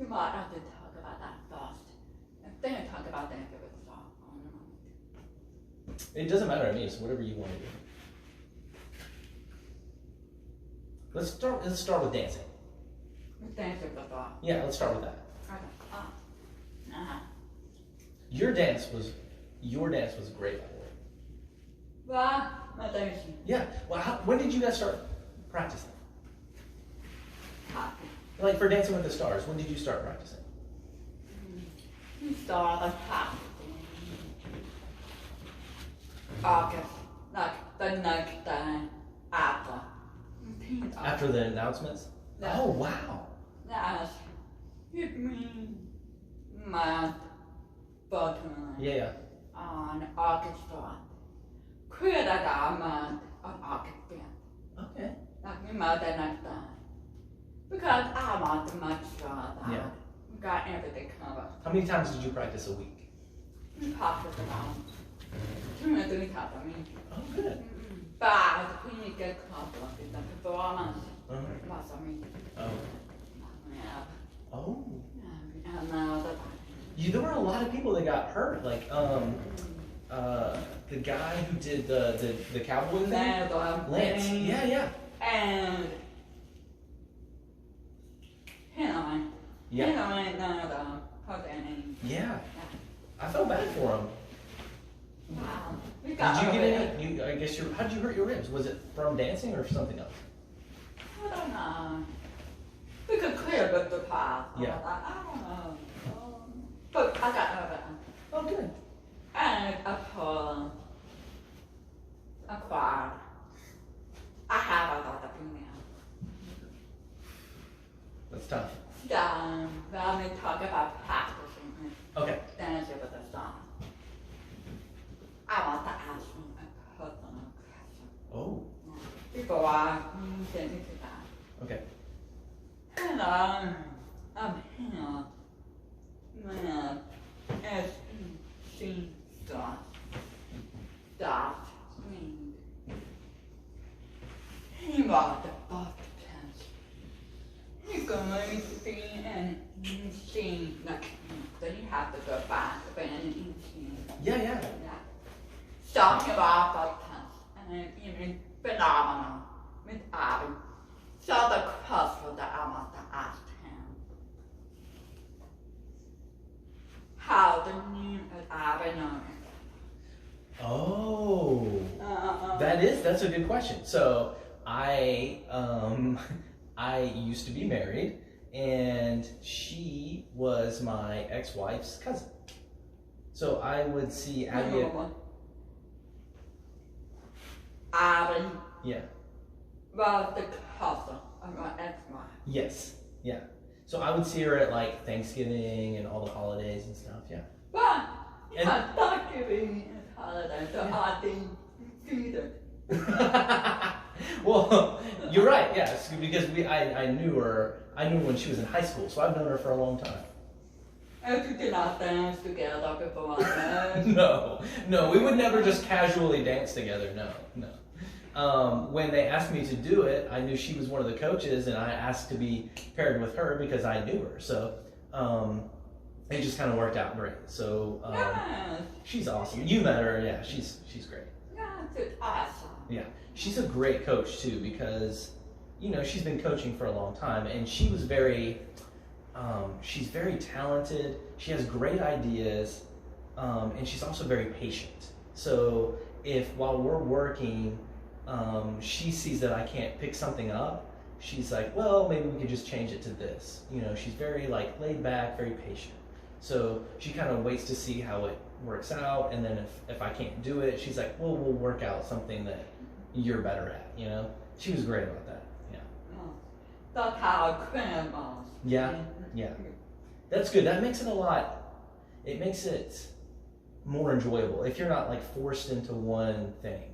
You might have to talk about that first. And then talk about the interview song. It doesn't matter to me, so whatever you want to do. Let's start with dancing. Dancing the song. Yeah, let's start with that. Okay. Your dance was great, by the way. Well, my dancing. Yeah. Well, when did you guys start practicing? Happy. Like for Dancing with the Stars, when did you start practicing? You started happy. August. Like the next day after. After the announcements? Yeah. Oh, wow. Yes. It means my button. Yeah. On August 4th. Quit at our month on August 5th. Okay. Like me more than next day. Because I want to make sure that Yeah. we got everything covered. How many times did you practice a week? We practice about 2 or 3 times a week. Oh, good. But we need to get comfortable with the performance. Once a week. Oh. Yeah. Oh. And now There were a lot of people that got hurt. Like, the guy who did the cowboy thing. Lance. Yeah. And him. Yeah. Yeah. I felt bad for him. Wow. Did you get any? I guess how did you hurt your ribs? Was it from dancing or something else? I don't know. We could clear the path. Yeah. I don't know. But I got over it. Oh, good. And a poem. A choir. I have a lot of female. That's tough. Let me talk about practicing Okay. dancing with the song. I want to ask you a personal question. Oh. Before I get into that. Okay. Hello, I'm here with SEC Josh Snead. He was the first test. You're going to be an insane next week, so you have to go back for an insane. Yeah. Talking about first test, and even phenomenal with Abby. So the question that I want to ask him. How do you and Abby know? Oh. That's a good question. So I used to be married, and she was my ex-wife's cousin. So I would see Abby. Abby Yeah. was the cousin of my ex-wife. Yes. Yeah. So I would see her at like Thanksgiving and all the holidays and stuff. Yeah. But And- Thanksgiving is holiday, so I didn't see them. Well, you're right. Yes, because I knew her. I knew her when she was in high school, so I've known her for a long time. And we did not dance together before that. No, we would never just casually dance together. No. When they asked me to do it, I knew she was one of the coaches, and I asked to be paired with her because I knew her. So it just kind of worked out great. So Yes. she's awesome. You met her, yeah? She's great. Yes, it's awesome. Yeah, she's a great coach too because she's been coaching for a long time, and she was she's very talented. She has great ideas, and she's also very patient. So if while we're working, she sees that I can't pick something up, she's like, well, maybe we could just change it to this. She's very laid back, very patient. So she kind of waits to see how it works out, and then if I can't do it, she's like, well, we'll work out something that you're better at. She was great about that. Yeah. That's how a queen was. Yeah. That's good. That makes it it makes it more enjoyable if you're not forced into one thing,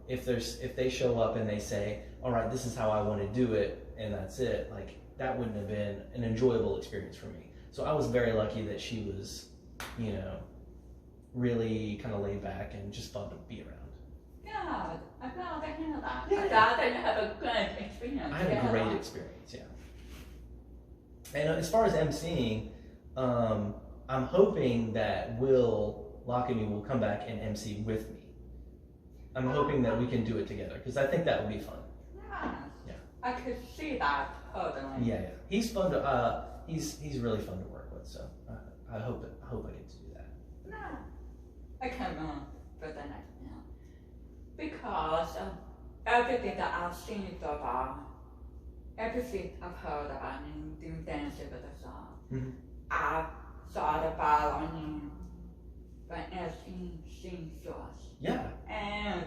if they show up and they say, all right, this is how I want to do it, and that's it, that wouldn't have been an enjoyable experience for me. So I was very lucky that she was, really kind of laid back and just fun to be around. Yeah, I'm glad to hear that. Yeah. I'm glad that you have a good experience. I had a great experience, yeah. And as far as emceeing, I'm hoping that Will Lockamy will come back and MC with me. I'm hoping that we can do it together because I think that would be fun. Yes. Yeah. I could see that totally. Yeah. He's fun to. He's really fun to work with. So I hope I get to do that. No. I can't for the next meal. Because everything that I've seen about, everything I've heard about and doing dancing with the song, Mm-hmm. I've thought about on the SEC Shorts. Yeah. And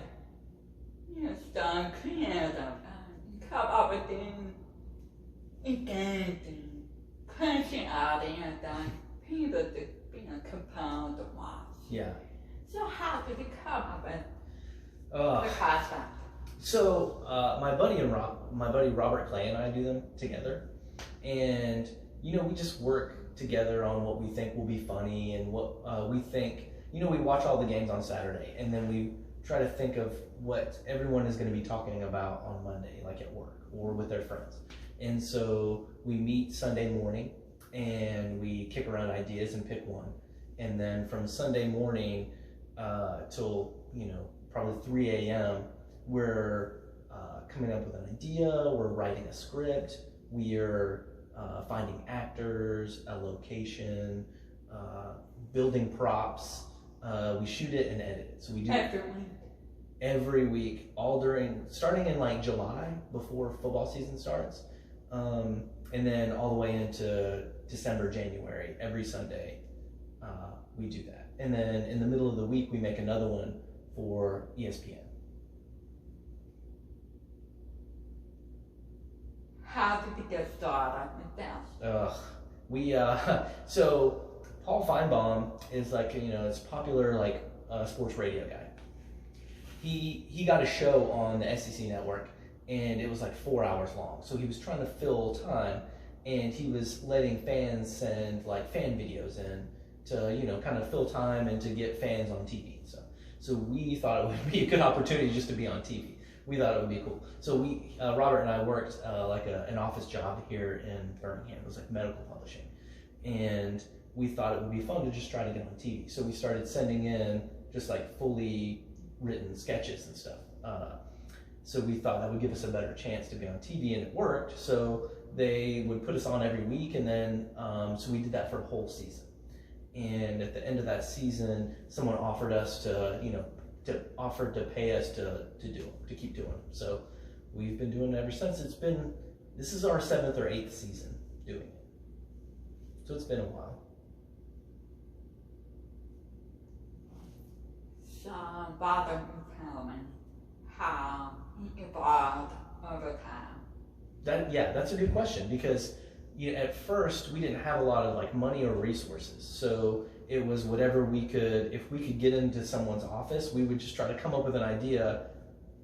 start creative come up with things again and punching out and people to compile the watch. Yeah. So how did it come up with Uh, the concept? So my buddy Robert Clay and I do them together, and we just work together on what we think will be funny and what we think. We watch all the games on Saturday, and then we try to think of what everyone is going to be talking about on Monday, like at work or with their friends. And so we meet Sunday morning, and we kick around ideas and pick one, and then from Sunday morning till probably 3 a.m. we're coming up with an idea, we're writing a script, we're finding actors, a location, building props. We shoot it and edit it. So we do every week, starting in like July before football season starts, and then all the way into December, January, every Sunday we do that. And then in the middle of the week we make another one for ESPN. How did it get started with that? So Paul Feinbaum is like, it's popular like sports radio guy. He got a show on the SEC network, and it was like 4 hours long. So he was trying to fill time, and he was letting fans send like fan videos in to kind of fill time and to get fans on TV. So we thought it would be a good opportunity just to be on TV. We thought it would be cool. So Robert and I worked like an office job here in Birmingham. It was like medical publishing, and we thought it would be fun to just try to get on TV. So we started sending in just like fully written sketches and stuff. So we thought that would give us a better chance to be on TV, and it worked. So they would put us on every week, and then so we did that for a whole season. And at the end of that season, someone offered us to pay us to keep doing them. So we've been doing it ever since. This is our 7th or 8th season doing it. So it's been a while. So bother you tell me how it evolved over time? That's a good question, because at first we didn't have a lot of like money or resources. So it was whatever we could. If we could get into someone's office, we would just try to come up with an idea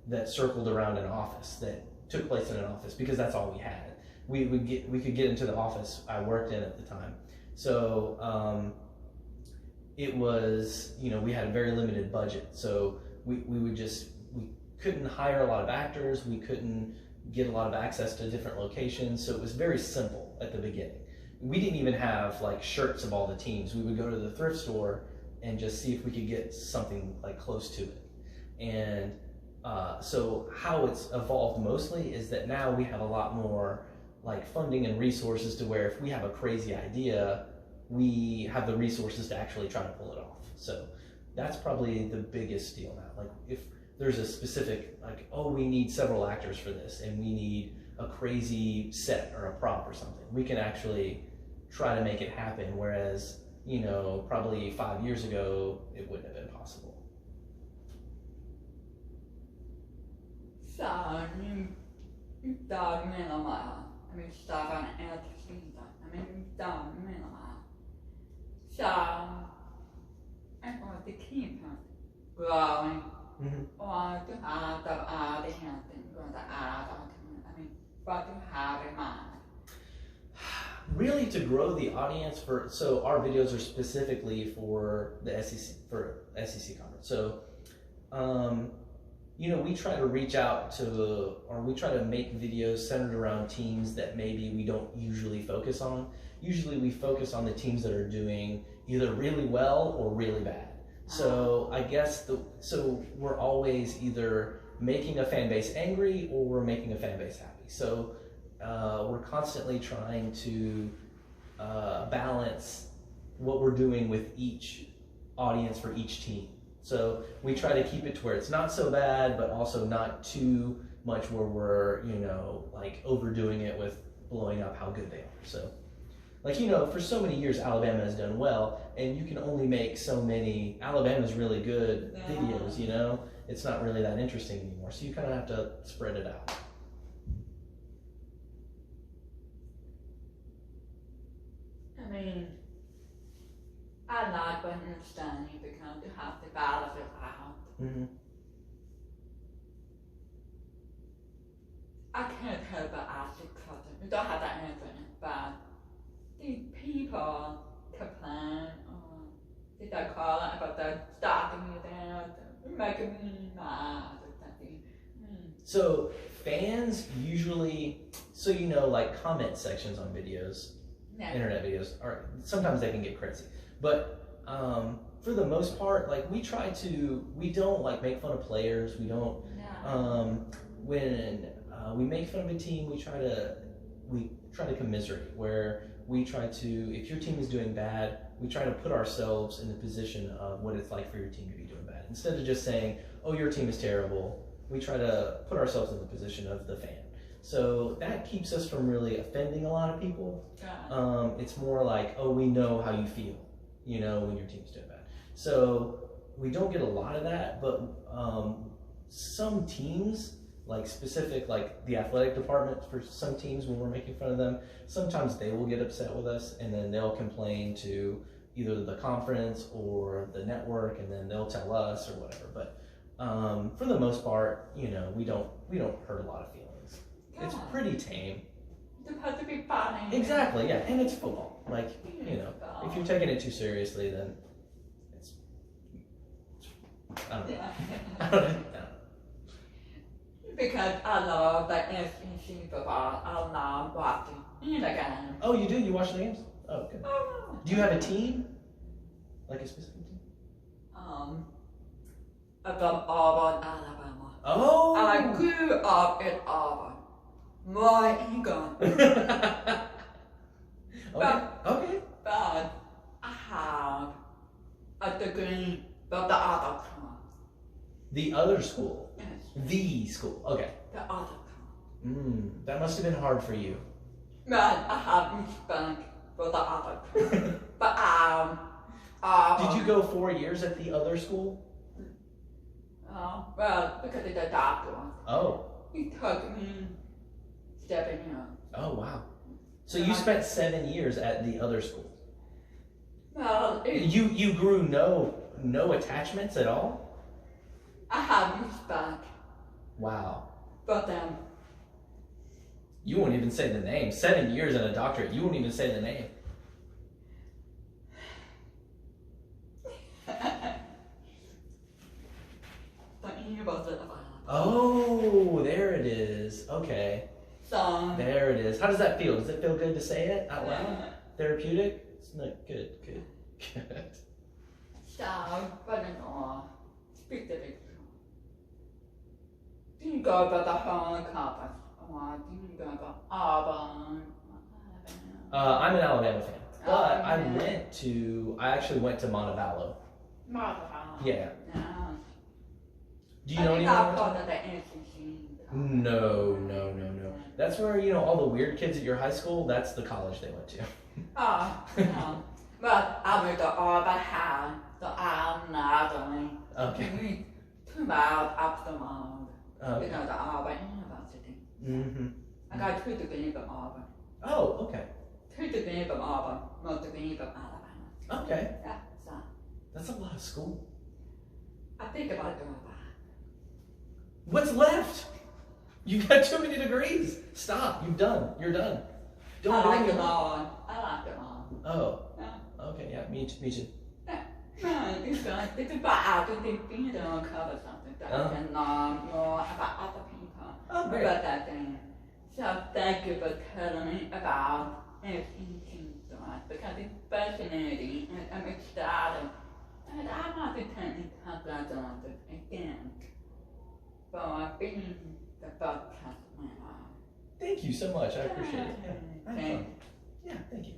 that circled around an office, that took place in an office, because that's all we had. We could get into the office I worked in at the time. So it was, we had a very limited budget. So we couldn't hire a lot of actors. We couldn't get a lot of access to different locations. So it was very simple at the beginning. We didn't even have like shirts of all the teams. We would go to the thrift store and just see if we could get something like close to it. And so how it's evolved mostly is that now we have a lot more like funding and resources, to where if we have a crazy idea, we have the resources to actually try to pull it off. So that's probably the biggest deal now. Like if there's a specific, like, oh, we need several actors for this, and we need a crazy set or a prop or something, we can actually try to make it happen. Whereas, probably 5 years ago, it wouldn't have been possible. So you've done minimal. Stuff on season. You've done minimal. So I want to keep growing. Or to add the audience and going to add on. What do you have in mind? Really, to grow the audience so our videos are specifically for the SEC conference. So we try to reach out to, or we try to make videos centered around teams that maybe we don't usually focus on. Usually we focus on the teams that are doing either really well or really bad. So I guess so we're always either making a fan base angry or we're making a fan base happy. So we're constantly trying to balance what we're doing with each audience for each team. So we try to keep it to where it's not so bad, but also not too much where we're, like overdoing it with blowing up how good they are. So, like, for so many years, Alabama has done well, and you can only make so many Alabama's really good videos, It's not really that interesting anymore. So you kind of have to spread it out. I mean, I like understanding because you have to balance it out. Mm-hmm. I can't help but ask the question. You don't have to answer it, but the people complain or did they call it about the stopping you there, making me mad or something? So fans usually, like comment sections on videos, internet videos, are sometimes they can get crazy. But for the most part, like we don't like make fun of players. We don't. When we make fun of a team, we try to commiserate. Where we try to, if your team is doing bad, we try to put ourselves in the position of what it's like for your team to be doing bad. Instead of just saying, "Oh, your team is terrible," we try to put ourselves in the position of the fan. So that keeps us from really offending a lot of people. It's more like, "Oh, we know how you feel, when your team's doing bad." So we don't get a lot of that, but some teams, like specific, like the athletic department for some teams, when we're making fun of them, sometimes they will get upset with us, and then they'll complain to either the conference or the network, and then they'll tell us or whatever. But for the most part, we don't hurt a lot of feelings. It's pretty tame. It's supposed to be funny. Exactly, yeah, and it's football. Like, if you're taking it too seriously, then it's I don't know. I don't know. Because I love the SEC football. I love watching the game. Oh, you do? You watch the games? Oh, good. Do you have a team? Like a specific team? I'm from Auburn, Alabama. Oh! I grew up in Auburn. My England. Okay. But I have a degree from the other school. The other school? Yes. The school, okay. The other school. That must have been hard for you. But I have respect for the other school. But Did you go 4 years at the other school? Well, because of the doctor. Oh. He took me 7 years. Oh, wow. So you spent 7 years at the other school? Well, You grew no attachments at all? I have respect Wow. for them. You won't even say the name. 7 years and a doctorate. You won't even say the name. Oh, there it is. Okay. So There it is. How does that feel? Does it feel good to say it out loud? Therapeutic? It's not good. So, but speak to me. Do you go to the whole conference? Or do you go to Auburn? I'm an Alabama fan, but Oh, I actually went to Montevallo. Yeah. Do you know anyone? Not part of the SEC. No. That's where, all the weird kids at your high school, that's the college they went to. No. But I went to Auburn High, so I'm not going. Okay. 2 miles up the road. Okay. Because of Auburn University. Mm-hmm. I got 2 degrees from Auburn. Oh, okay. 2 degrees from Auburn, 1 degree from Alabama. Okay. Yeah, so That's a lot of school. I think about going back. What's left? You got too many degrees. Stop. You're done. Don't I do like it them anymore. all. I like them all. Oh. Yeah. Okay. Yeah. Me too. Yeah. No, it's about the thing that uncover something that I can learn more about other people. Oh, great. About that thing. So thank you for telling me about anything because it's fascinating and I'm excited. And I want to thank you again for being the podcast man. Thank you so much. I appreciate it. Yeah, I had fun. Yeah, thank you.